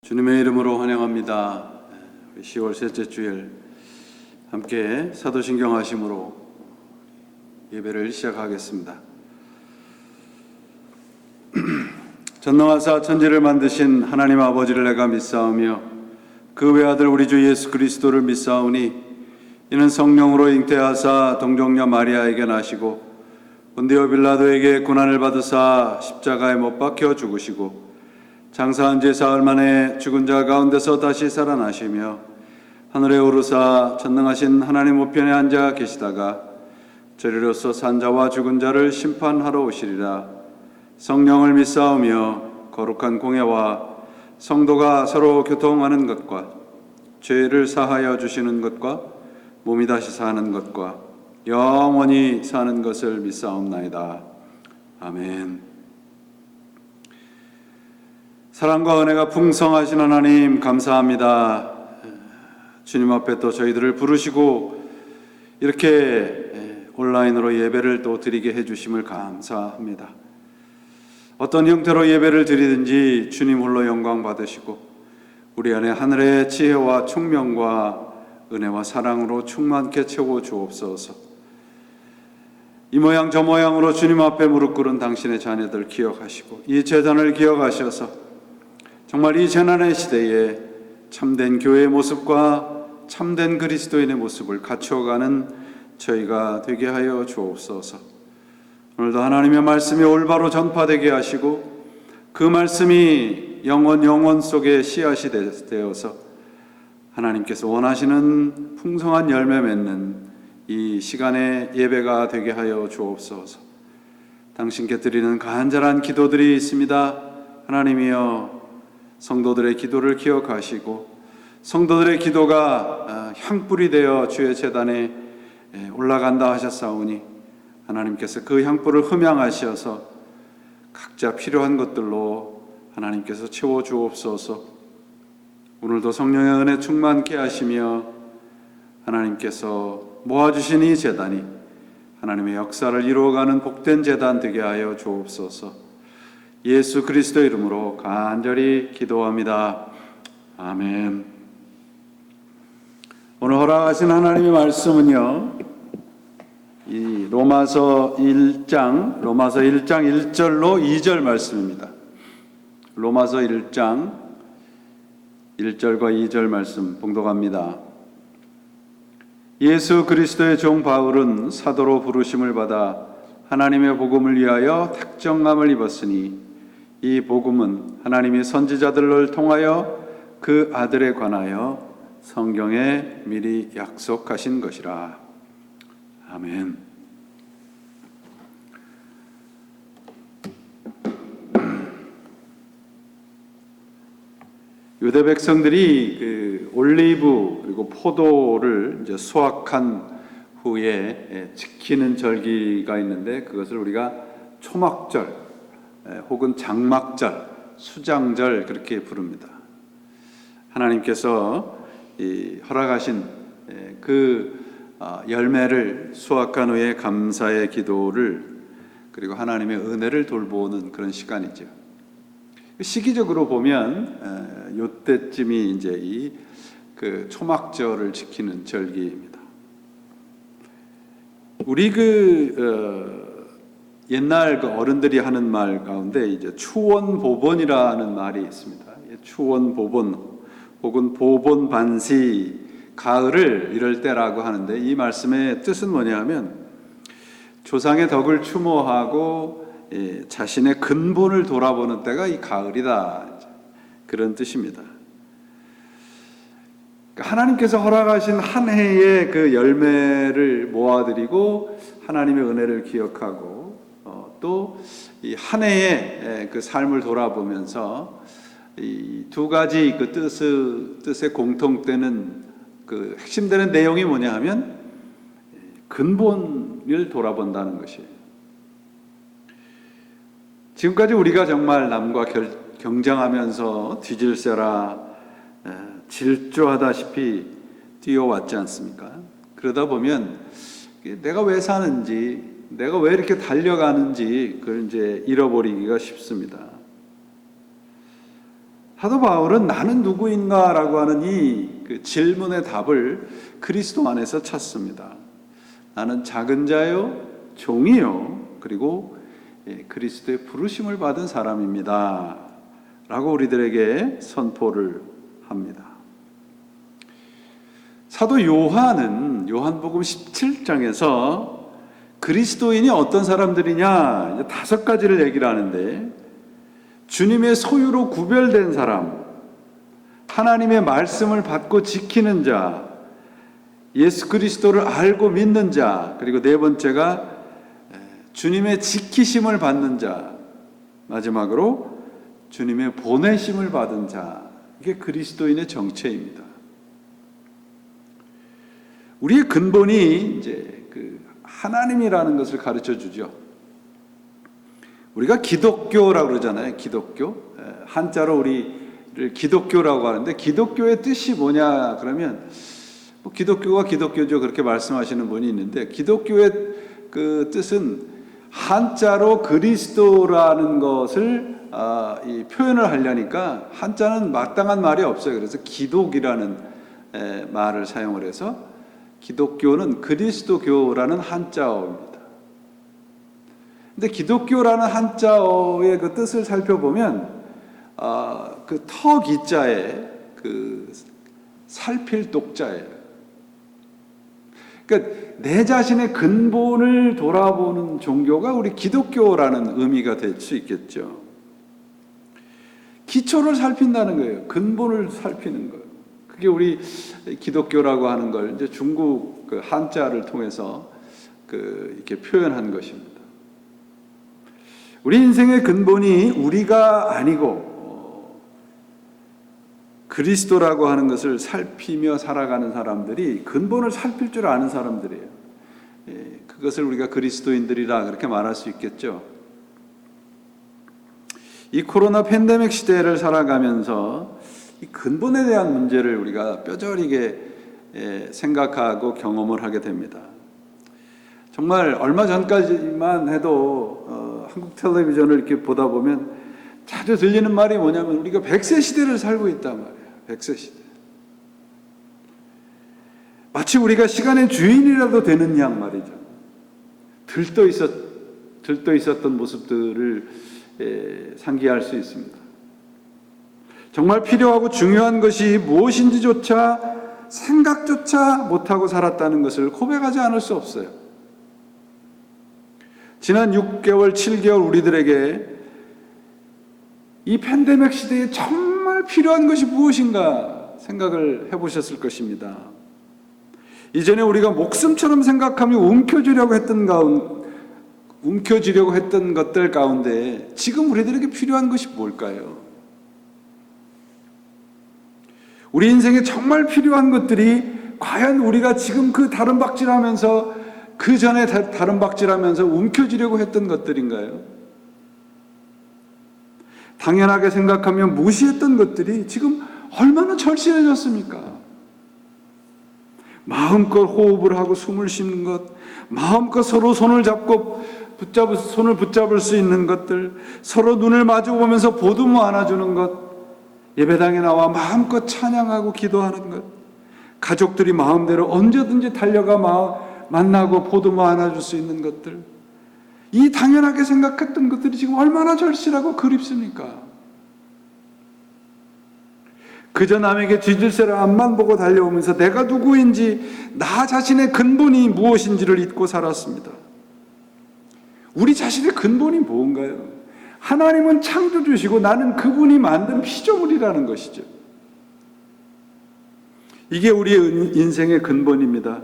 주님의 이름으로 환영합니다. 10월 셋째 주일 함께 사도신경 하심으로 예배를 시작하겠습니다. 전능하사 천지를 만드신 하나님 아버지를 내가 믿사오며 그 외아들 우리 주 예수 그리스도를 믿사오니 이는 성령으로 잉태하사 동정녀 마리아에게 나시고 본디오 빌라도에게 고난을 받으사 십자가에 못 박혀 죽으시고 장사한 지 사흘 만에 죽은 자 가운데서 다시 살아나시며 하늘에 오르사 전능하신 하나님 우편에 앉아 계시다가 저리로서 산 자와 죽은 자를 심판하러 오시리라. 성령을 믿사오며 거룩한 공예와 성도가 서로 교통하는 것과 죄를 사하여 주시는 것과 몸이 다시 사는 것과 영원히 사는 것을 믿사옵나이다. 아멘. 사랑과 은혜가 풍성하신 하나님 감사합니다. 주님 앞에 또 저희들을 부르시고 이렇게 온라인으로 예배를 또 드리게 해주심을 감사합니다. 어떤 형태로 예배를 드리든지 주님 홀로 영광 받으시고 우리 안에 하늘의 지혜와 총명과 은혜와 사랑으로 충만케 채워 주옵소서. 이 모양 저 모양으로 주님 앞에 무릎 꿇은 당신의 자녀들 기억하시고 이 재단을 기억하셔서 정말 이 재난의 시대에 참된 교회의 모습과 참된 그리스도인의 모습을 갖추어가는 저희가 되게 하여 주옵소서. 오늘도 하나님의 말씀이 올바로 전파되게 하시고 그 말씀이 영혼 속에 씨앗이 되어서 하나님께서 원하시는 풍성한 열매 맺는 이 시간의 예배가 되게 하여 주옵소서. 당신께 드리는 간절한 기도들이 있습니다. 하나님이여 성도들의 기도를 기억하시고 성도들의 기도가 향불이 되어 주의 제단에 올라간다 하셨사오니 하나님께서 그 향불을 흠양하셔서 각자 필요한 것들로 하나님께서 채워주옵소서. 오늘도 성령의 은혜 충만케 하시며 하나님께서 모아주신 이 제단이 하나님의 역사를 이루어가는 복된 제단 되게 하여 주옵소서. 예수 그리스도 이름으로 간절히 기도합니다. 아멘. 오늘 허락하신 하나님의 말씀은요, 이 로마서 1장 1절로 2절 말씀입니다. 로마서 1장 1절과 2절 말씀 봉독합니다. 예수 그리스도의 종 바울은 사도로 부르심을 받아 하나님의 복음을 위하여 택정함을 입었으니 이 복음은 하나님이 선지자들을 통하여 그 아들에 관하여 성경에 미리 약속하신 것이라. 아멘. 유대 백성들이 그 올리브 그리고 포도를 이제 수확한 후에 지키는 절기가 있는데 그것을 우리가 초막절 혹은 장막절, 수장절 그렇게 부릅니다. 하나님께서 허락하신 그 열매를 수확한 후에 감사의 기도를 그리고 하나님의 은혜를 돌보는 그런 시간이죠. 시기적으로 보면 요때쯤이 이제 이 그 초막절을 지키는 절기입니다. 우리 옛날 그 어른들이 하는 말 가운데 이제 추원보본이라는 말이 있습니다. 추원보본 혹은 보본반시, 가을을 이럴 때라고 하는데 이 말씀의 뜻은 뭐냐면 조상의 덕을 추모하고 자신의 근본을 돌아보는 때가 이 가을이다, 그런 뜻입니다. 하나님께서 허락하신 한 해의 그 열매를 모아드리고 하나님의 은혜를 기억하고 또 이 한 해의 그 삶을 돌아보면서 이 두 가지 그 뜻의 공통되는 그 핵심되는 내용이 뭐냐 하면 근본을 돌아본다는 것이에요. 지금까지 우리가 정말 남과 경쟁하면서 뒤질세라 질주하다시피 뛰어왔지 않습니까? 그러다 보면 내가 왜 사는지, 내가 왜 이렇게 달려가는지 그걸 이제 잃어버리기가 쉽습니다. 사도 바울은 나는 누구인가라고 하는 그 질문의 답을 그리스도 안에서 찾습니다. 나는 작은 자요, 종이요, 그리고 그리스도의 부르심을 받은 사람입니다 라고 우리들에게 선포를 합니다. 사도 요한은 요한복음 17장에서 그리스도인이 어떤 사람들이냐, 이제 5가지를 얘기를 하는데, 주님의 소유로 구별된 사람, 하나님의 말씀을 받고 지키는 자, 예수 그리스도를 알고 믿는 자, 그리고 4번째가 주님의 지키심을 받는 자, 마지막으로 주님의 보내심을 받은 자. 이게 그리스도인의 정체입니다. 우리의 근본이 이제 그 하나님이라는 것을 가르쳐 주죠. 우리가 기독교라고 그러잖아요. 기독교. 한자로 우리를 기독교라고 하는데, 기독교의 뜻이 뭐냐 그러면, 기독교가 기독교죠 그렇게 말씀하시는 분이 있는데, 기독교의 그 뜻은 한자로 그리스도라는 것을 이 표현을 하려니까 한자는 마땅한 말이 없어요. 그래서 기독이라는 말을 사용을 해서 기독교는 그리스도교라는 한자어입니다. 근데 기독교라는 한자어의 그 뜻을 살펴보면 그 터기자에 그 살필 독자예요. 그러니까 내 자신의 근본을 돌아보는 종교가 우리 기독교라는 의미가 될 수 있겠죠. 기초를 살핀다는 거예요. 근본을 살피는 거예요. 그게 우리 기독교라고 하는 걸 이제 중국 그 한자를 통해서 이렇게 표현한 것입니다. 우리 인생의 근본이 우리가 아니고 그리스도라고 하는 것을 살피며 살아가는 사람들이 근본을 살필 줄 아는 사람들이에요. 그것을 우리가 그리스도인들이라 그렇게 말할 수 있겠죠. 이 코로나 팬데믹 시대를 살아가면서 이 근본에 대한 문제를 우리가 뼈저리게 생각하고 경험을 하게 됩니다. 정말 얼마 전까지만 해도 한국 텔레비전을 이렇게 보다 보면 자주 들리는 말이 뭐냐면, 우리가 100세 시대를 살고 있단 말이에요. 100세 시대. 마치 우리가 시간의 주인이라도 되는 양 말이죠. 들떠 있었던 모습들을 상기할 수 있습니다. 정말 필요하고 중요한 것이 무엇인지조차 생각조차 못하고 살았다는 것을 고백하지 않을 수 없어요. 지난 6개월, 7개월 우리들에게 이 팬데믹 시대에 정말 필요한 것이 무엇인가 생각을 해보셨을 것입니다. 이전에 우리가 목숨처럼 생각하며 움켜쥐려고 했던 것들 가운데 지금 우리들에게 필요한 것이 뭘까요? 우리 인생에 정말 필요한 것들이 과연 우리가 지금 그 다름박질하면서, 그 전에 다름박질하면서 움켜쥐려고 했던 것들인가요? 당연하게 생각하며 무시했던 것들이 지금 얼마나 절실해졌습니까? 마음껏 호흡을 하고 숨을 쉬는 것, 마음껏 서로 손을 잡고 손을 붙잡을 수 있는 것들, 서로 눈을 마주보면서 보듬어 안아주는 것, 예배당에 나와 마음껏 찬양하고 기도하는 것, 가족들이 마음대로 언제든지 달려가 만나고 보듬어 안아줄 수 있는 것들, 이 당연하게 생각했던 것들이 지금 얼마나 절실하고 그립습니까? 그저 남에게 뒤질새를 앞만 보고 달려오면서 내가 누구인지, 나 자신의 근본이 무엇인지를 잊고 살았습니다. 우리 자신의 근본이 뭔가요? 하나님은 창조주시고 나는 그분이 만든 피조물이라는 것이죠. 이게 우리의 인생의 근본입니다.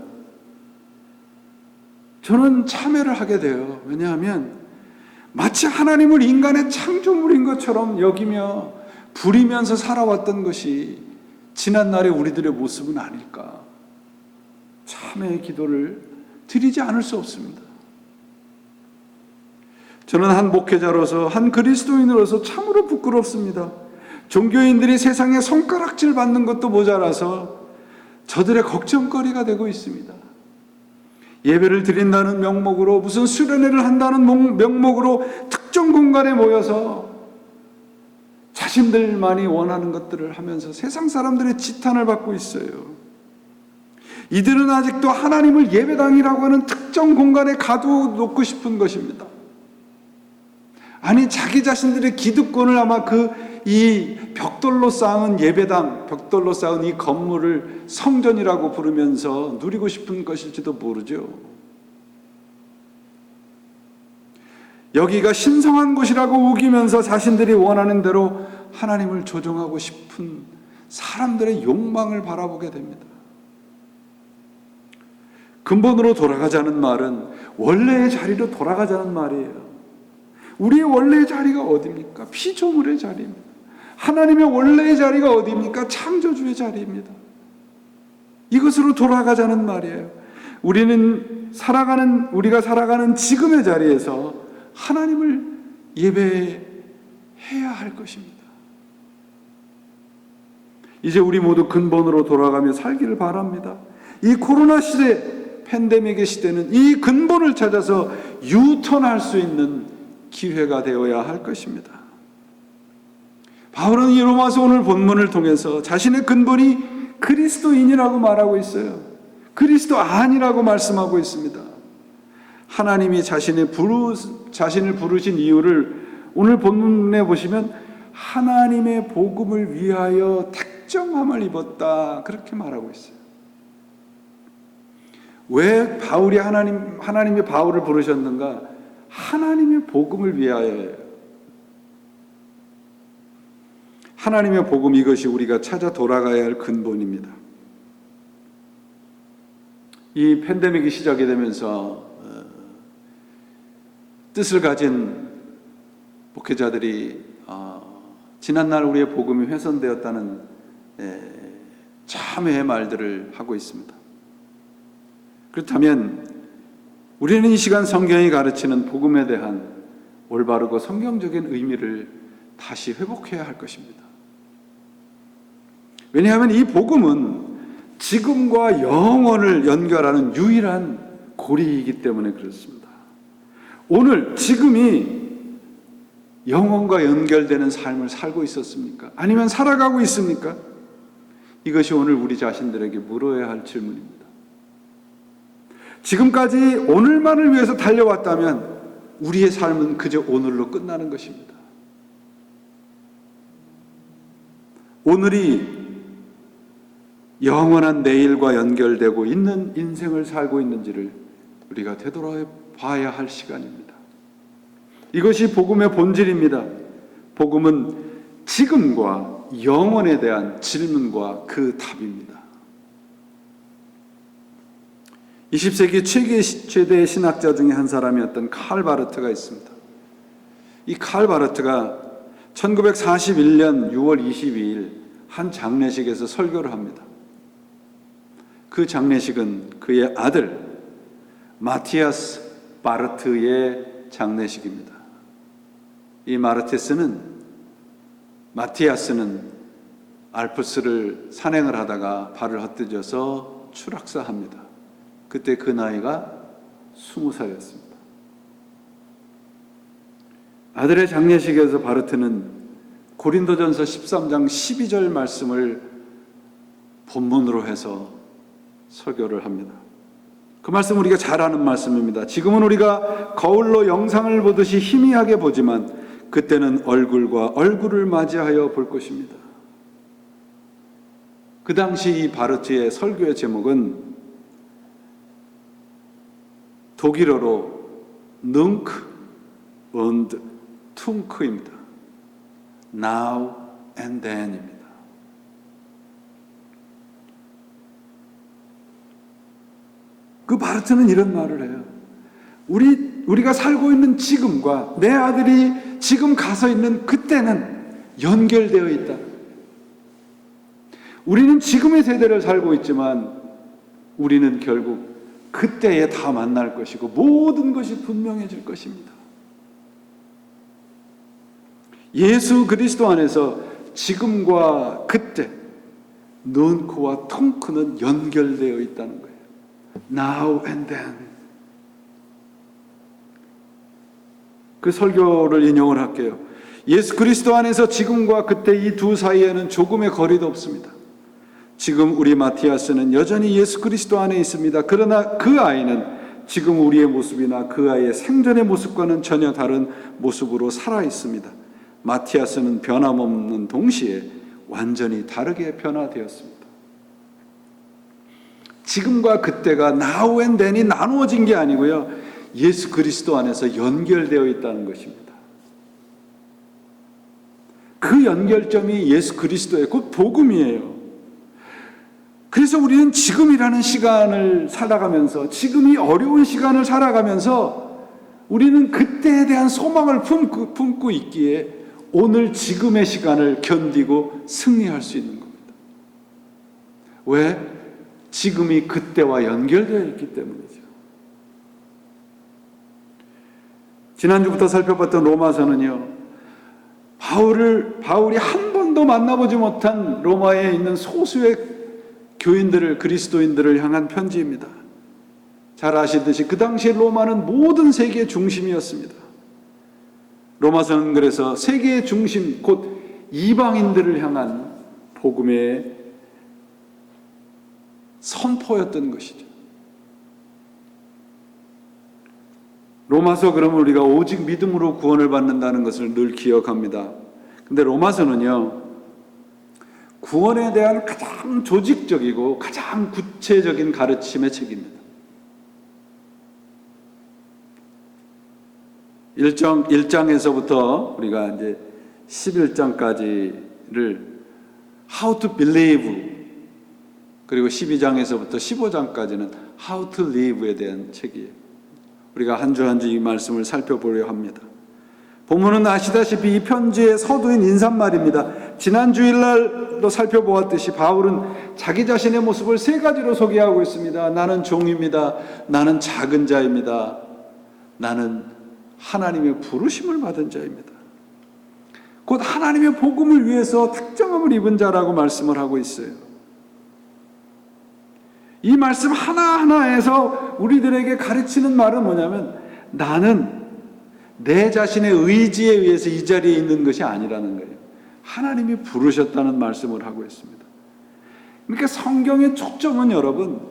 저는 참회를 하게 돼요. 왜냐하면 마치 하나님을 인간의 창조물인 것처럼 여기며 부리면서 살아왔던 것이 지난날의 우리들의 모습은 아닐까. 참회의 기도를 드리지 않을 수 없습니다. 저는 한 목회자로서, 한 그리스도인으로서 참으로 부끄럽습니다. 종교인들이 세상에 손가락질 받는 것도 모자라서 저들의 걱정거리가 되고 있습니다. 예배를 드린다는 명목으로, 무슨 수련회를 한다는 명목으로 특정 공간에 모여서 자신들만이 원하는 것들을 하면서 세상 사람들의 지탄을 받고 있어요. 이들은 아직도 하나님을 예배당이라고 하는 특정 공간에 가두어놓고 싶은 것입니다. 아니, 자기 자신들의 기득권을 아마 이 벽돌로 쌓은 예배당, 벽돌로 쌓은 이 건물을 성전이라고 부르면서 누리고 싶은 것일지도 모르죠. 여기가 신성한 곳이라고 우기면서 자신들이 원하는 대로 하나님을 조종하고 싶은 사람들의 욕망을 바라보게 됩니다. 근본으로 돌아가자는 말은 원래의 자리로 돌아가자는 말이에요. 우리의 원래의 자리가 어디입니까? 피조물의 자리입니다. 하나님의 원래의 자리가 어디입니까? 창조주의 자리입니다. 이것으로 돌아가자는 말이에요. 우리가 살아가는 지금의 자리에서 하나님을 예배해야 할 것입니다. 이제 우리 모두 근본으로 돌아가며 살기를 바랍니다. 이 코로나 시대, 팬데믹의 시대는 이 근본을 찾아서 유턴할 수 있는 기회가 되어야 할 것입니다. 바울은 이 로마서 오늘 본문을 통해서 자신의 근본이 그리스도인이라고 말하고 있어요. 그리스도 아니라고 말씀하고 있습니다. 하나님이 자신을 부르신 이유를 오늘 본문에 보시면 하나님의 복음을 위하여 택정함을 입었다, 그렇게 말하고 있어요. 왜 바울이 하나님이 바울을 부르셨는가? 하나님의 복음을 위하여예요. 하나님의 복음, 이것이 우리가 찾아 돌아가야 할 근본입니다. 이 팬데믹이 시작이 되면서 뜻을 가진 목회자들이 지난날 우리의 복음이 훼손되었다는 참회의 말들을 하고 있습니다. 그렇다면 우리는 이 시간 성경이 가르치는 복음에 대한 올바르고 성경적인 의미를 다시 회복해야 할 것입니다. 왜냐하면 이 복음은 지금과 영원을 연결하는 유일한 고리이기 때문에 그렇습니다. 오늘 지금이 영원과 연결되는 삶을 살고 있었습니까? 아니면 살아가고 있습니까? 이것이 오늘 우리 자신들에게 물어야 할 질문입니다. 지금까지 오늘만을 위해서 달려왔다면 우리의 삶은 그저 오늘로 끝나는 것입니다. 오늘이 영원한 내일과 연결되고 있는 인생을 살고 있는지를 우리가 되돌아봐야 할 시간입니다. 이것이 복음의 본질입니다. 복음은 지금과 영원에 대한 질문과 그 답입니다. 20세기 최대의 신학자 중에 한 사람이었던 칼 바르트가 있습니다. 이 칼 바르트가 1941년 6월 22일 한 장례식에서 설교를 합니다. 그 장례식은 그의 아들 마티아스 바르트의 장례식입니다. 이 마티아스는 알프스를 산행을 하다가 발을 헛디뎌서 추락사합니다. 그때 그 나이가 20살이었습니다. 아들의 장례식에서 바르트는 고린도전서 13장 12절 말씀을 본문으로 해서 설교를 합니다. 그 말씀 우리가 잘 아는 말씀입니다. 지금은 우리가 거울로 영상을 보듯이 희미하게 보지만 그때는 얼굴과 얼굴을 맞이하여 볼 것입니다. 그 당시 이 바르트의 설교의 제목은 독일어로 Nunc und Tunke입니다. Now and then입니다. 그 바르트는 이런 말을 해요. 우리가 살고 있는 지금과 내 아들이 지금 가서 있는 그때는 연결되어 있다. 우리는 지금의 세대를 살고 있지만 우리는 결국 그때에 다 만날 것이고 모든 것이 분명해질 것입니다. 예수 그리스도 안에서 지금과 그때, 눈크와 통크는 연결되어 있다는 거예요. Now and then. 그 설교를 인용을 할게요. 예수 그리스도 안에서 지금과 그때 이 두 사이에는 조금의 거리도 없습니다. 지금 우리 마티아스는 여전히 예수 그리스도 안에 있습니다. 그러나 그 아이는 지금 우리의 모습이나 그 아이의 생전의 모습과는 전혀 다른 모습으로 살아 있습니다. 마티아스는 변함없는 동시에 완전히 다르게 변화되었습니다. 지금과 그때가 now and then이 나누어진 게 아니고요, 예수 그리스도 안에서 연결되어 있다는 것입니다. 그 연결점이 예수 그리스도의 곧 복음이에요. 그래서 우리는 지금이라는 시간을 살아가면서, 지금이 어려운 시간을 살아가면서 우리는 그때에 대한 소망을 품고 있기에 오늘 지금의 시간을 견디고 승리할 수 있는 겁니다. 왜? 지금이 그때와 연결되어 있기 때문이죠. 지난주부터 살펴봤던 로마서는요, 바울이 한 번도 만나보지 못한 로마에 있는 소수의 교인들을, 그리스도인들을 향한 편지입니다. 잘 아시듯이 그 당시 로마는 모든 세계의 중심이었습니다. 로마서는 그래서 세계의 중심, 곧 이방인들을 향한 복음의 선포였던 것이죠. 로마서 그러면 우리가 오직 믿음으로 구원을 받는다는 것을 늘 기억합니다. 근데 로마서는요, 구원에 대한 가장 조직적이고 가장 구체적인 가르침의 책입니다. 1장에서부터 우리가 이제 11장까지를 How to believe, 그리고 12장에서부터 15장까지는 How to live에 대한 책이에요. 우리가 한 주 한 주 이 말씀을 살펴보려 합니다. 본문은 아시다시피 이 편지의 서두인 인사말입니다. 지난 주일날도 살펴보았듯이 바울은 자기 자신의 모습을 세 가지로 소개하고 있습니다. 나는 종입니다. 나는 작은 자입니다. 나는 하나님의 부르심을 받은 자입니다. 곧 하나님의 복음을 위해서 특정함을 입은 자라고 말씀을 하고 있어요. 이 말씀 하나하나에서 우리들에게 가르치는 말은 뭐냐면, 나는 내 자신의 의지에 의해서 이 자리에 있는 것이 아니라는 거예요. 하나님이 부르셨다는 말씀을 하고 있습니다. 그러니까 성경의 초점은 여러분,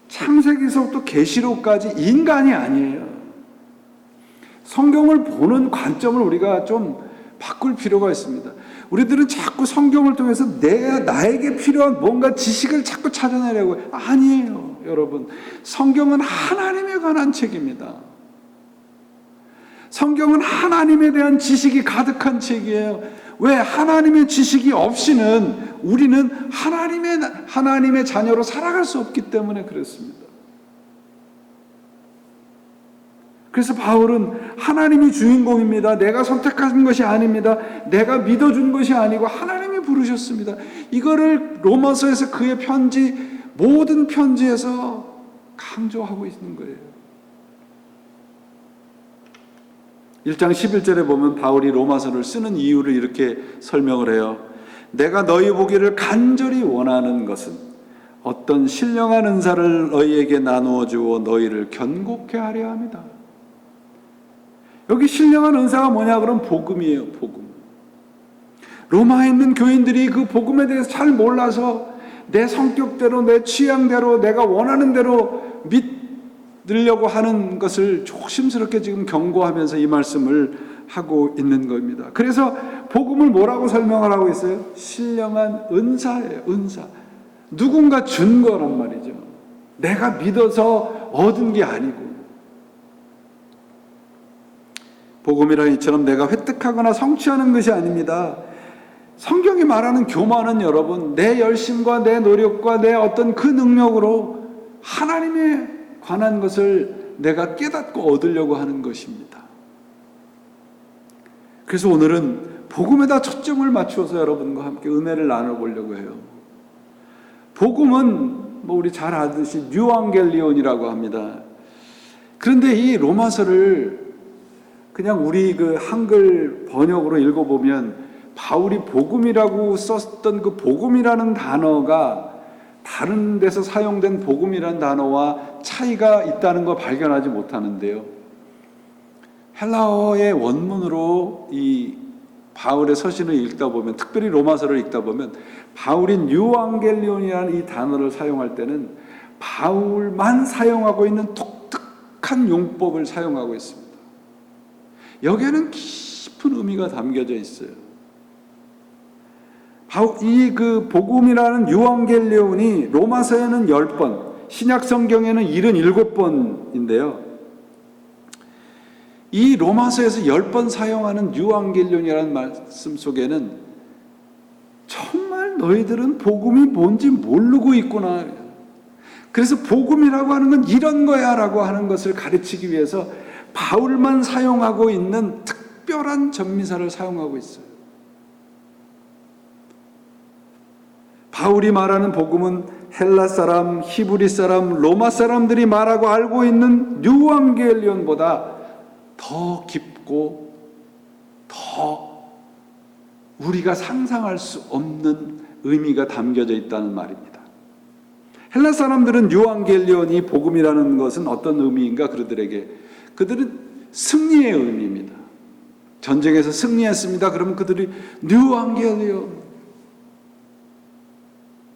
창세기서부터 계시록까지 인간이 아니에요. 성경을 보는 관점을 우리가 좀 바꿀 필요가 있습니다. 우리들은 자꾸 성경을 통해서 나에게 필요한 뭔가 지식을 자꾸 찾아내려고 해요. 아니에요, 여러분. 성경은 하나님에 관한 책입니다. 성경은 하나님에 대한 지식이 가득한 책이에요. 왜? 하나님의 지식이 없이는 우리는 하나님의 자녀로 살아갈 수 없기 때문에 그렇습니다. 그래서 바울은 하나님이 주인공입니다. 내가 선택한 것이 아닙니다. 내가 믿어준 것이 아니고 하나님이 부르셨습니다. 이거를 로마서에서 그의 모든 편지에서 강조하고 있는 거예요. 1장 11절에 보면 바울이 로마서를 쓰는 이유를 이렇게 설명을 해요. 내가 너희 보기를 간절히 원하는 것은 어떤 신령한 은사를 너희에게 나누어 주어 너희를 견고케 하려 합니다. 여기 신령한 은사가 뭐냐? 그럼 복음이에요, 복음. 로마에 있는 교인들이 그 복음에 대해서 잘 몰라서 내 성격대로, 내 취향대로, 내가 원하는 대로 믿으려고 하는 것을 조심스럽게 지금 경고하면서 이 말씀을 하고 있는 겁니다. 그래서 복음을 뭐라고 설명을 하고 있어요? 신령한 은사예요, 은사. 누군가 준 거란 말이죠. 내가 믿어서 얻은 게 아니고. 복음이란 이처럼 내가 획득하거나 성취하는 것이 아닙니다. 성경이 말하는 교만은 여러분, 내 열심과 내 노력과 내 어떤 그 능력으로 하나님에 관한 것을 내가 깨닫고 얻으려고 하는 것입니다. 그래서 오늘은 복음에다 초점을 맞추어서 여러분과 함께 은혜를 나눠보려고 해요. 복음은 우리 잘 아듯이 뉴앙겔리온이라고 합니다. 그런데 이 로마서를 그냥 우리 그 한글 번역으로 읽어보면 바울이 복음이라고 썼던 그 복음이라는 단어가 다른 데서 사용된 복음이라는 단어와 차이가 있다는 거 발견하지 못하는데요. 헬라어의 원문으로 이 바울의 서신을 읽다 보면, 특별히 로마서를 읽다 보면 바울이 뉴앙겔리온이라는 이 단어를 사용할 때는 바울만 사용하고 있는 독특한 용법을 사용하고 있습니다. 여기에는 깊은 의미가 담겨져 있어요. 이 복음이라는 유앙겔리온이 로마서에는 10번, 신약 성경에는 77번인데요. 이 로마서에서 10번 사용하는 유앙겔리온이라는 말씀 속에는 정말 너희들은 복음이 뭔지 모르고 있구나. 그래서 복음이라고 하는 건 이런 거야 라고 하는 것을 가르치기 위해서 바울만 사용하고 있는 특별한 전미사를 사용하고 있어요. 바울이 말하는 복음은 헬라 사람, 히브리 사람, 로마 사람들이 말하고 알고 있는 유앙겔리온보다 더 깊고 더 우리가 상상할 수 없는 의미가 담겨져 있다는 말입니다. 헬라 사람들은 유앙겔리온이 복음이라는 것은 어떤 의미인가 그들은 승리의 의미입니다. 전쟁에서 승리했습니다. 그러면 그들이 유앙겔리온,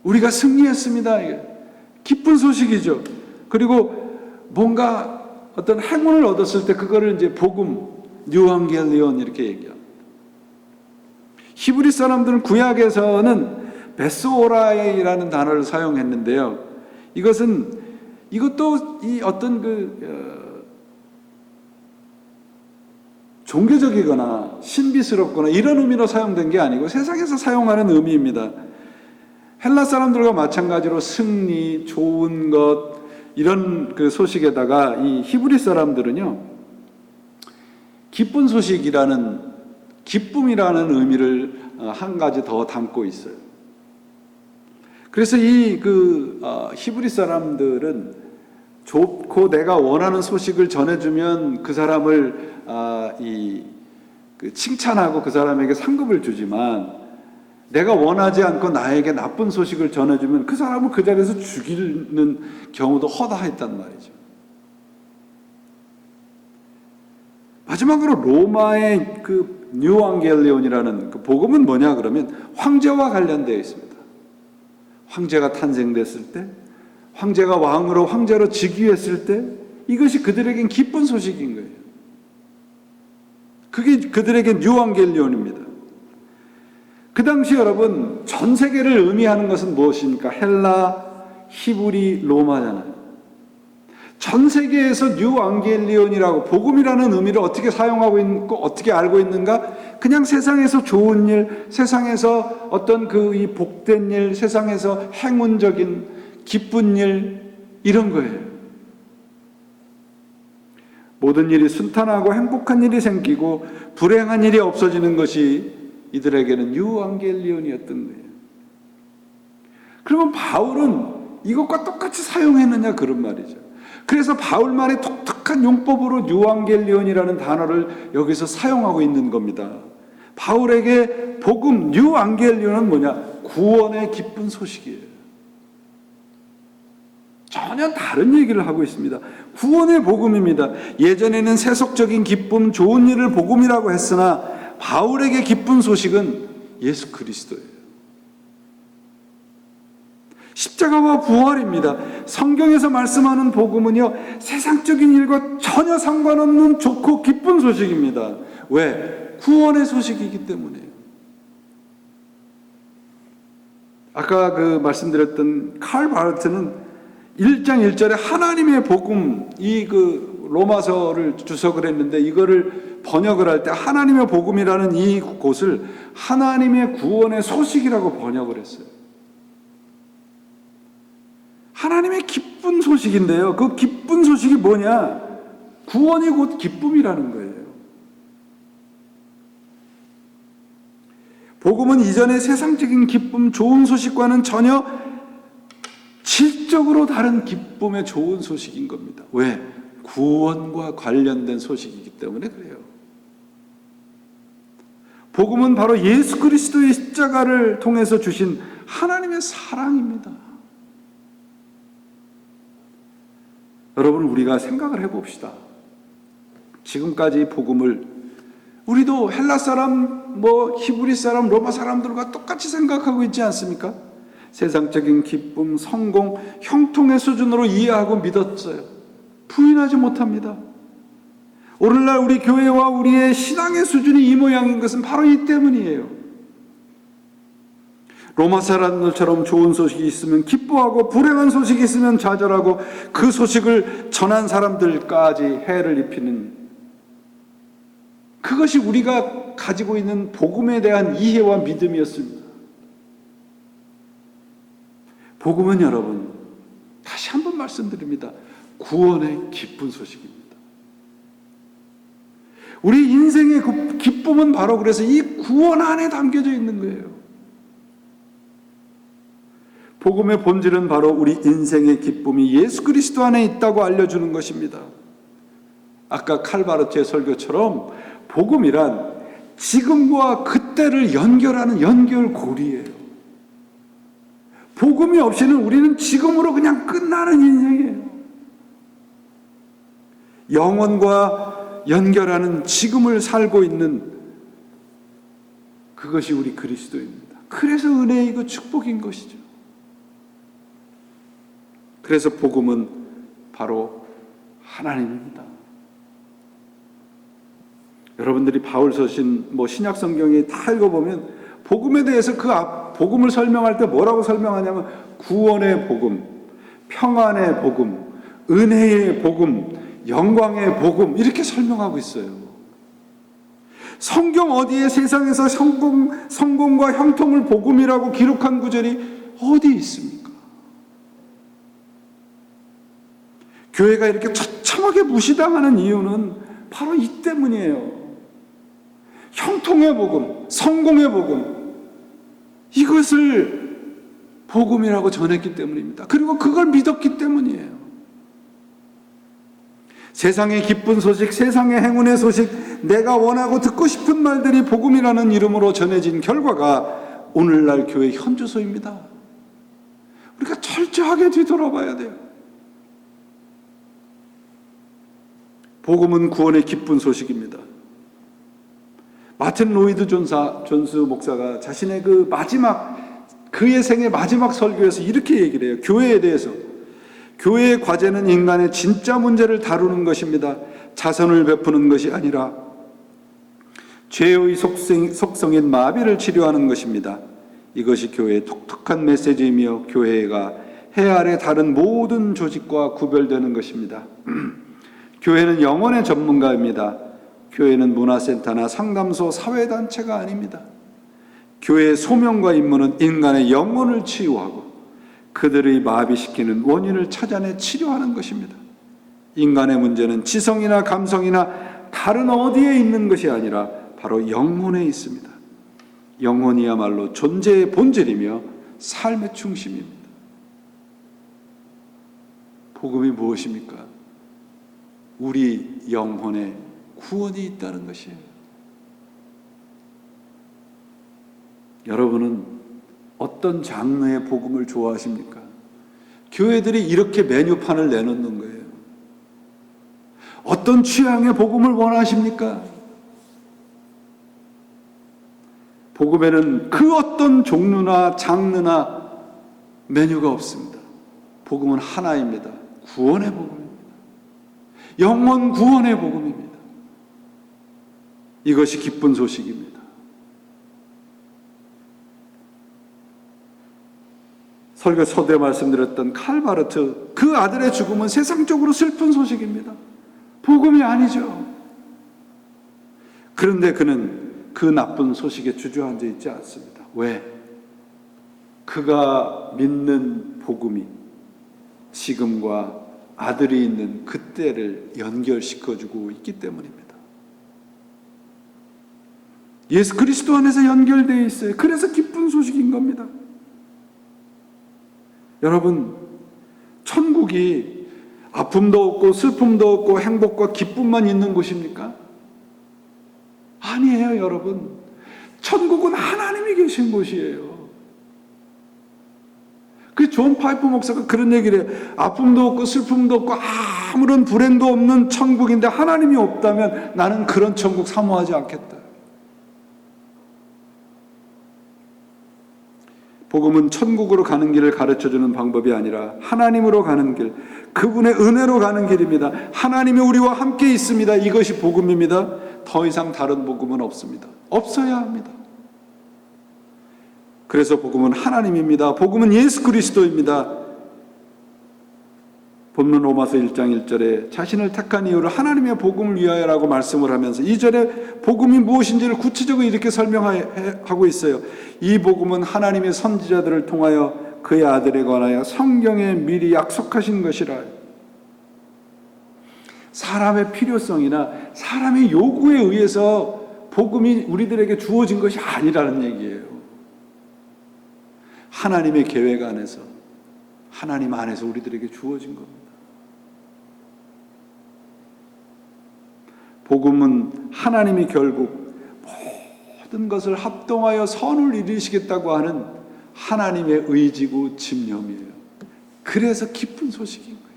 우리가 승리했습니다. 기쁜 소식이죠. 그리고 뭔가 어떤 행운을 얻었을 때 그거를 이제 복음, 유앙겔리온 이렇게 얘기합니다. 히브리 사람들은 구약에서는 베스오라이라는 단어를 사용했는데요. 이것도 이 어떤 종교적이거나 신비스럽거나 이런 의미로 사용된 게 아니고 세상에서 사용하는 의미입니다. 헬라 사람들과 마찬가지로 승리, 좋은 것 이런 소식에다가 이 히브리 사람들은요, 기쁜 소식이라는, 기쁨이라는 의미를 한 가지 더 담고 있어요. 그래서 이 히브리 사람들은 좋고 내가 원하는 소식을 전해주면 그 사람을 칭찬하고 그 사람에게 상급을 주지만, 내가 원하지 않고 나에게 나쁜 소식을 전해주면 그 사람을 그 자리에서 죽이는 경우도 허다했단 말이죠. 마지막으로 로마의 뉴앙겔리온이라는 복음은 뭐냐 그러면 황제와 관련되어 있습니다. 황제가 탄생됐을 때, 황제가 왕으로 황제로 즉위했을 때 이것이 그들에겐 기쁜 소식인 거예요. 그게 그들에겐 뉴앙겔리온입니다. 그 당시 여러분, 전 세계를 의미하는 것은 무엇입니까? 헬라, 히브리, 로마잖아요. 전 세계에서 뉴앙겔리온이라고 복음이라는 의미를 어떻게 사용하고 있고 어떻게 알고 있는가? 그냥 세상에서 좋은 일, 세상에서 어떤 이 복된 일, 세상에서 행운적인 기쁜 일 이런 거예요. 모든 일이 순탄하고 행복한 일이 생기고 불행한 일이 없어지는 것이 이들에게는 유앙겔리온이었던 거예요. 그러면 바울은 이것과 똑같이 사용했느냐 그런 말이죠. 그래서 바울만의 독특한 용법으로 유앙겔리온이라는 단어를 여기서 사용하고 있는 겁니다. 바울에게 복음, 유앙겔리온은 뭐냐? 구원의 기쁜 소식이에요. 전혀 다른 얘기를 하고 있습니다. 구원의 복음입니다. 예전에는 세속적인 기쁨, 좋은 일을 복음이라고 했으나 바울에게 기쁜 소식은 예수 그리스도예요. 십자가와 부활입니다. 성경에서 말씀하는 복음은요, 세상적인 일과 전혀 상관없는 좋고 기쁜 소식입니다. 왜? 구원의 소식이기 때문에요. 아까 말씀드렸던 칼 바르트는 1장 1절에 하나님의 복음, 로마서를 주석을 했는데 이거를 번역을 할 때 하나님의 복음이라는 이 곳을 하나님의 구원의 소식이라고 번역을 했어요. 하나님의 기쁜 소식인데요. 그 기쁜 소식이 뭐냐? 구원이 곧 기쁨이라는 거예요. 복음은 이전의 세상적인 기쁨, 좋은 소식과는 전혀 질적으로 다른 기쁨의 좋은 소식인 겁니다. 왜? 구원과 관련된 소식이기 때문에 그래요. 복음은 바로 예수 그리스도의 십자가를 통해서 주신 하나님의 사랑입니다. 여러분, 우리가 생각을 해봅시다. 지금까지 복음을 우리도 헬라 사람, 히브리 사람, 로마 사람들과 똑같이 생각하고 있지 않습니까? 세상적인 기쁨, 성공, 형통의 수준으로 이해하고 믿었어요. 부인하지 못합니다. 오늘날 우리 교회와 우리의 신앙의 수준이 이 모양인 것은 바로 이 때문이에요. 로마 사람들처럼 좋은 소식이 있으면 기뻐하고 불행한 소식이 있으면 좌절하고 그 소식을 전한 사람들까지 해를 입히는, 그것이 우리가 가지고 있는 복음에 대한 이해와 믿음이었습니다. 복음은 여러분, 다시 한번 말씀드립니다. 구원의 기쁜 소식입니다. 우리 인생의 그 기쁨은 바로 그래서 이 구원 안에 담겨져 있는 거예요. 복음의 본질은 바로 우리 인생의 기쁨이 예수 그리스도 안에 있다고 알려주는 것입니다. 아까 칼바르트의 설교처럼 복음이란 지금과 그때를 연결하는 연결고리예요. 복음이 없이는 우리는 지금으로 그냥 끝나는 인생이에요. 영원과 연결하는 지금을 살고 있는 그것이 우리 그리스도입니다. 그래서 은혜이고 축복인 것이죠. 그래서 복음은 바로 하나님입니다. 여러분들이 바울 서신 신약 성경에 다 읽어보면 복음에 대해서 복음을 설명할 때 뭐라고 설명하냐면 구원의 복음, 평안의 복음, 은혜의 복음, 영광의 복음, 이렇게 설명하고 있어요. 성경 어디에 세상에서 성공과 형통을 복음이라고 기록한 구절이 어디 있습니까? 교회가 이렇게 처참하게 무시당하는 이유는 바로 이 때문이에요. 형통의 복음, 성공의 복음, 이것을 복음이라고 전했기 때문입니다. 그리고 그걸 믿었기 때문이에요. 세상의 기쁜 소식, 세상의 행운의 소식, 내가 원하고 듣고 싶은 말들이 복음이라는 이름으로 전해진 결과가 오늘날 교회 현주소입니다. 우리가 철저하게 뒤돌아봐야 돼요. 복음은 구원의 기쁜 소식입니다. 마틴 로이드 존스 목사가 자신의 그의 생의 마지막 설교에서 이렇게 얘기를 해요. 교회에 대해서. 교회의 과제는 인간의 진짜 문제를 다루는 것입니다. 자선을 베푸는 것이 아니라 죄의 속성인 마비를 치료하는 것입니다. 이것이 교회의 독특한 메시지이며 교회가 해 아래 다른 모든 조직과 구별되는 것입니다. 교회는 영혼의 전문가입니다. 교회는 문화센터나 상담소, 사회단체가 아닙니다. 교회의 소명과 임무는 인간의 영혼을 치유하고 그들의 마비시키는 원인을 찾아내 치료하는 것입니다. 인간의 문제는 지성이나 감성이나 다른 어디에 있는 것이 아니라 바로 영혼에 있습니다. 영혼이야말로 존재의 본질이며 삶의 중심입니다. 복음이 무엇입니까? 우리 영혼에 구원이 있다는 것이에요. 여러분은 어떤 장르의 복음을 좋아하십니까? 교회들이 이렇게 메뉴판을 내놓는 거예요. 어떤 취향의 복음을 원하십니까? 복음에는 그 어떤 종류나 장르나 메뉴가 없습니다. 복음은 하나입니다. 구원의 복음입니다. 영원 구원의 복음입니다. 이것이 기쁜 소식입니다. 설교 초대 말씀드렸던 칼바르트, 그 아들의 죽음은 세상적으로 슬픈 소식입니다. 복음이 아니죠. 그런데 그는 그 나쁜 소식에 주저앉아 있지 않습니다. 왜? 그가 믿는 복음이 지금과 아들이 있는 그때를 연결시켜주고 있기 때문입니다. 예수 그리스도 안에서 연결되어 있어요. 그래서 기쁜 소식인 겁니다. 여러분, 천국이 아픔도 없고 슬픔도 없고 행복과 기쁨만 있는 곳입니까? 아니에요, 여러분. 천국은 하나님이 계신 곳이에요. 그 존 파이프 목사가 그런 얘기를 해요. 아픔도 없고 슬픔도 없고 아무런 불행도 없는 천국인데 하나님이 없다면 나는 그런 천국 사모하지 않겠다. 복음은 천국으로 가는 길을 가르쳐주는 방법이 아니라 하나님으로 가는 길, 그분의 은혜로 가는 길입니다. 하나님이 우리와 함께 있습니다. 이것이 복음입니다. 더 이상 다른 복음은 없습니다. 없어야 합니다. 그래서 복음은 하나님입니다. 복음은 예수 그리스도입니다. 본문 로마서 1장 1절에 자신을 택한 이유를 하나님의 복음을 위하여라고 말씀을 하면서 2절에 복음이 무엇인지를 구체적으로 이렇게 설명하고 있어요. 이 복음은 하나님의 선지자들을 통하여 그의 아들에 관하여 성경에 미리 약속하신 것이라. 사람의 필요성이나 사람의 요구에 의해서 복음이 우리들에게 주어진 것이 아니라는 얘기예요. 하나님의 계획 안에서, 하나님 안에서 우리들에게 주어진 겁니다. 복음은 하나님이 결국 모든 것을 합동하여 선을 이루시겠다고 하는 하나님의 의지고 집념이에요. 그래서 기쁜 소식인 거예요.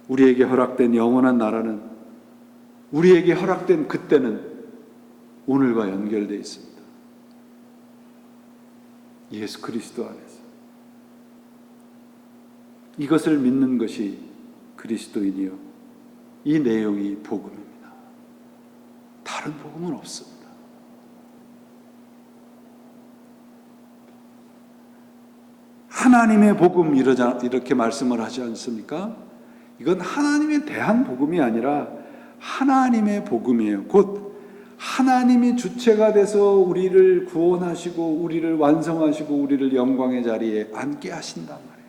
우리에게 허락된 영원한 나라는, 우리에게 허락된 그때는 오늘과 연결되어 있습니다. 예수 그리스도 안에서. 이것을 믿는 것이 그리스도인이요, 이 내용이 복음입니다. 다른 복음은 없습니다. 하나님의 복음 이렇게 말씀을 하지 않습니까? 이건 하나님에 대한 복음이 아니라 하나님의 복음이에요. 곧 하나님이 주체가 돼서 우리를 구원하시고 우리를 완성하시고 우리를 영광의 자리에 앉게 하신단 말이에요.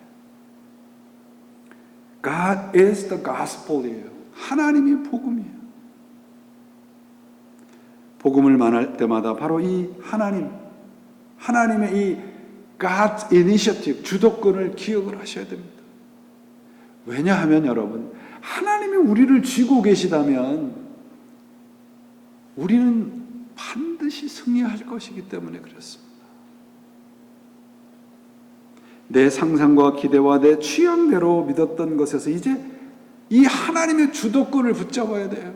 God is the gospel이에요. 하나님이 복음이에요. 복음을 말할 때마다 바로 이 하나님의 이 God's initiative, 주도권을 기억을 하셔야 됩니다. 왜냐하면 여러분, 하나님이 우리를 쥐고 계시다면 우리는 반드시 승리할 것이기 때문에 그렇습니다. 내 상상과 기대와 내 취향대로 믿었던 것에서 이제 이 하나님의 주도권을 붙잡아야 돼요.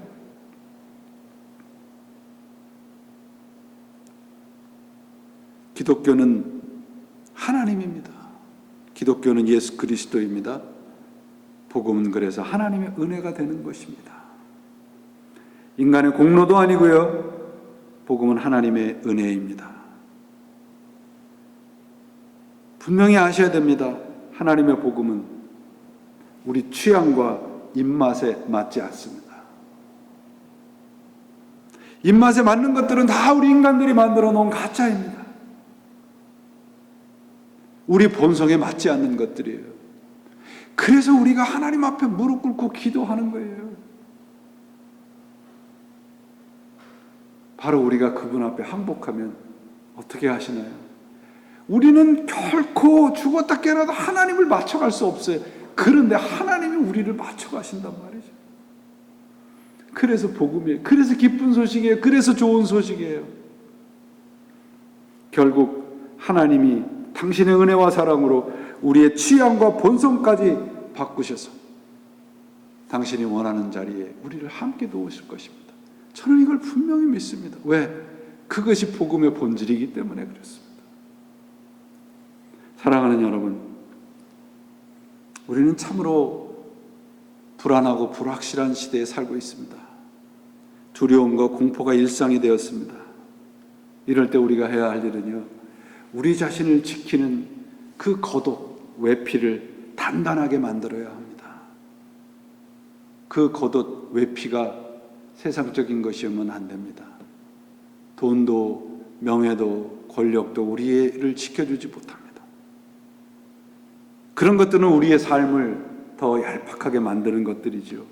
기독교는 하나님입니다. 기독교는 예수 그리스도입니다. 복음은 그래서 하나님의 은혜가 되는 것입니다. 인간의 공로도 아니고요, 복음은 하나님의 은혜입니다. 분명히 아셔야 됩니다. 하나님의 복음은 우리 취향과 입맛에 맞지 않습니다. 입맛에 맞는 것들은 다 우리 인간들이 만들어 놓은 가짜입니다. 우리 본성에 맞지 않는 것들이에요. 그래서 우리가 하나님 앞에 무릎 꿇고 기도하는 거예요. 바로 우리가 그분 앞에 항복하면 어떻게 하시나요? 우리는 결코 죽었다 깨어나도 하나님을 맞춰갈 수 없어요. 그런데 하나님이 우리를 맞춰가신단 말이죠. 그래서 복음이에요. 그래서 기쁜 소식이에요. 그래서 좋은 소식이에요. 결국 하나님이 당신의 은혜와 사랑으로 우리의 취향과 본성까지 바꾸셔서 당신이 원하는 자리에 우리를 함께 놓으실 것입니다. 저는 이걸 분명히 믿습니다. 왜? 그것이 복음의 본질이기 때문에 그렇습니다. 사랑하는 여러분, 우리는 참으로 불안하고 불확실한 시대에 살고 있습니다. 두려움과 공포가 일상이 되었습니다. 이럴 때 우리가 해야 할 일은요, 우리 자신을 지키는 그 겉옷, 외피를 단단하게 만들어야 합니다. 그 겉옷, 외피가 세상적인 것이면 안 됩니다. 돈도 명예도 권력도 우리를 지켜주지 못합니다. 그런 것들은 우리의 삶을 더 얄팍하게 만드는 것들이죠.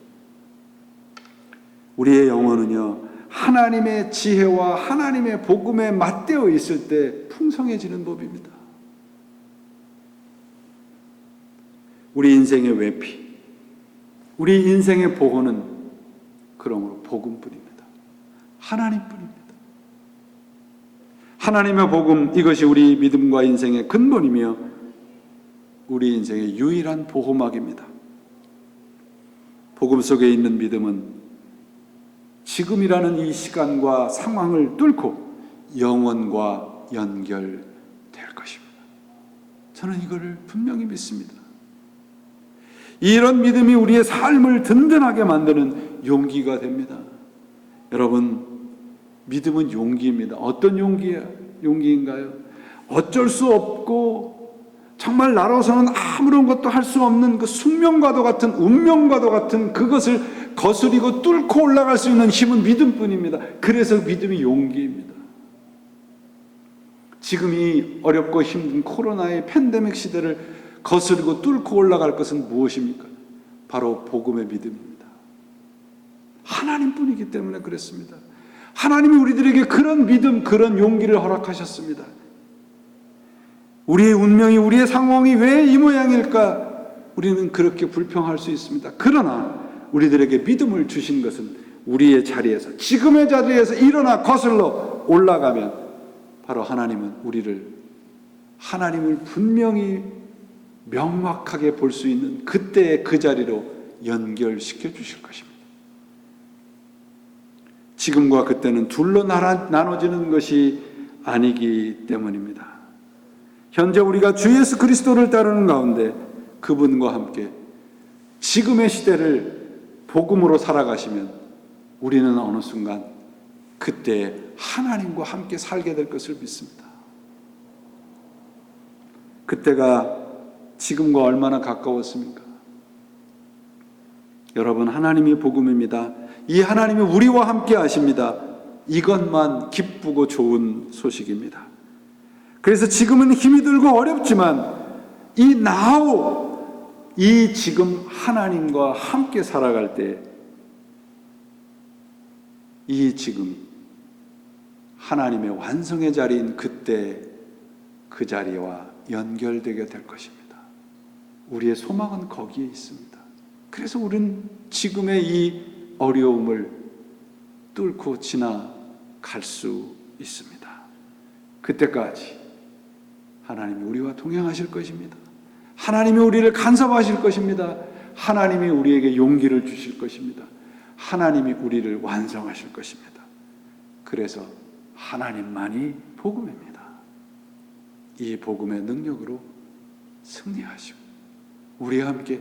우리의 영혼은요, 하나님의 지혜와 하나님의 복음에 맞대어 있을 때 풍성해지는 법입니다. 우리 인생의 외피, 우리 인생의 보호는 그러므로 복음뿐입니다. 하나님뿐입니다. 하나님의 복음, 이것이 우리 믿음과 인생의 근본이며 우리 인생의 유일한 보호막입니다. 복음 속에 있는 믿음은 지금이라는 이 시간과 상황을 뚫고 영원과 연결될 것입니다. 저는 이거를 분명히 믿습니다. 이런 믿음이 우리의 삶을 든든하게 만드는 용기가 됩니다. 여러분, 믿음은 용기입니다. 어떤 용기인가요? 어쩔 수 없고 정말 나로서는 아무런 것도 할 수 없는 그 숙명과도 같은 운명과도 같은 그것을 거스리고 뚫고 올라갈 수 있는 힘은 믿음뿐입니다. 그래서 믿음이 용기입니다. 지금 이 어렵고 힘든 코로나의 팬데믹 시대를 거스르고 뚫고 올라갈 것은 무엇입니까? 바로 복음의 믿음입니다. 하나님뿐이기 때문에 그랬습니다. 하나님이 우리들에게 그런 믿음, 그런 용기를 허락하셨습니다. 우리의 운명이, 우리의 상황이 왜 이 모양일까? 우리는 그렇게 불평할 수 있습니다. 그러나 우리들에게 믿음을 주신 것은 우리의 자리에서, 지금의 자리에서 일어나 거슬러 올라가면 바로 하나님은 하나님을 분명히 명확하게 볼 수 있는 그때의 그 자리로 연결시켜 주실 것입니다. 지금과 그때는 둘로 나눠지는 것이 아니기 때문입니다. 현재 우리가 주 예수 그리스도를 따르는 가운데 그분과 함께 지금의 시대를 복음으로 살아가시면 우리는 어느 순간 그때 하나님과 함께 살게 될 것을 믿습니다. 그때가 지금과 얼마나 가까웠습니까? 여러분, 하나님이 복음입니다. 이 하나님이 우리와 함께 하십니다. 이것만 기쁘고 좋은 소식입니다. 그래서 지금은 힘이 들고 어렵지만 이 지금 하나님과 함께 살아갈 때 이 지금 하나님의 완성의 자리인 그때 그 자리와 연결되게 될 것입니다. 우리의 소망은 거기에 있습니다. 그래서 우리는 지금의 이 어려움을 뚫고 지나갈 수 있습니다. 그때까지 하나님이 우리와 동행하실 것입니다. 하나님이 우리를 간섭하실 것입니다. 하나님이 우리에게 용기를 주실 것입니다. 하나님이 우리를 완성하실 것입니다. 그래서 하나님만이 복음입니다. 이 복음의 능력으로 승리하시고 우리와 함께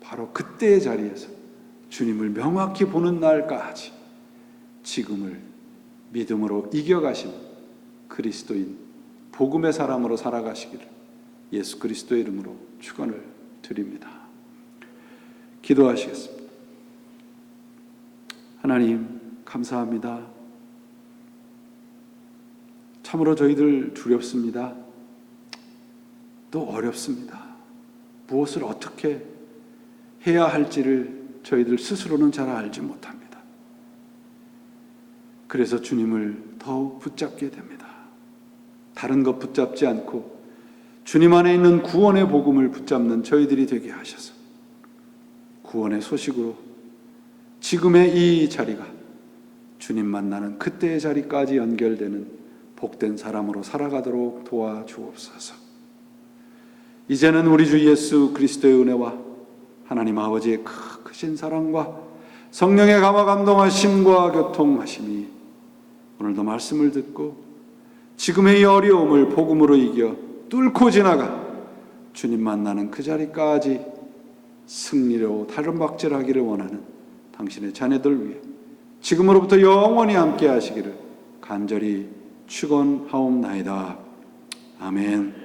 바로 그때의 자리에서 주님을 명확히 보는 날까지 지금을 믿음으로 이겨가신 그리스도인 복음의 사람으로 살아가시기를 예수 그리스도의 이름으로 축원을 드립니다. 기도하시겠습니다. 하나님, 감사합니다. 참으로 저희들 두렵습니다. 또 어렵습니다. 무엇을 어떻게 해야 할지를 저희들 스스로는 잘 알지 못합니다. 그래서 주님을 더욱 붙잡게 됩니다. 다른 것 붙잡지 않고 주님 안에 있는 구원의 복음을 붙잡는 저희들이 되게 하셔서 구원의 소식으로 지금의 이 자리가 주님 만나는 그때의 자리까지 연결되는 복된 사람으로 살아가도록 도와주옵소서. 이제는 우리 주 예수 그리스도의 은혜와 하나님 아버지의 크신 사랑과 성령의 감화 감동하심과 교통하심이 오늘도 말씀을 듣고 지금의 이 어려움을 복음으로 이겨 뚫고 지나가 주님 만나는 그 자리까지 승리로 다름박질하기를 원하는 당신의 자녀들 위해 지금으로부터 영원히 함께 하시기를 간절히 축원하옵나이다. 아멘.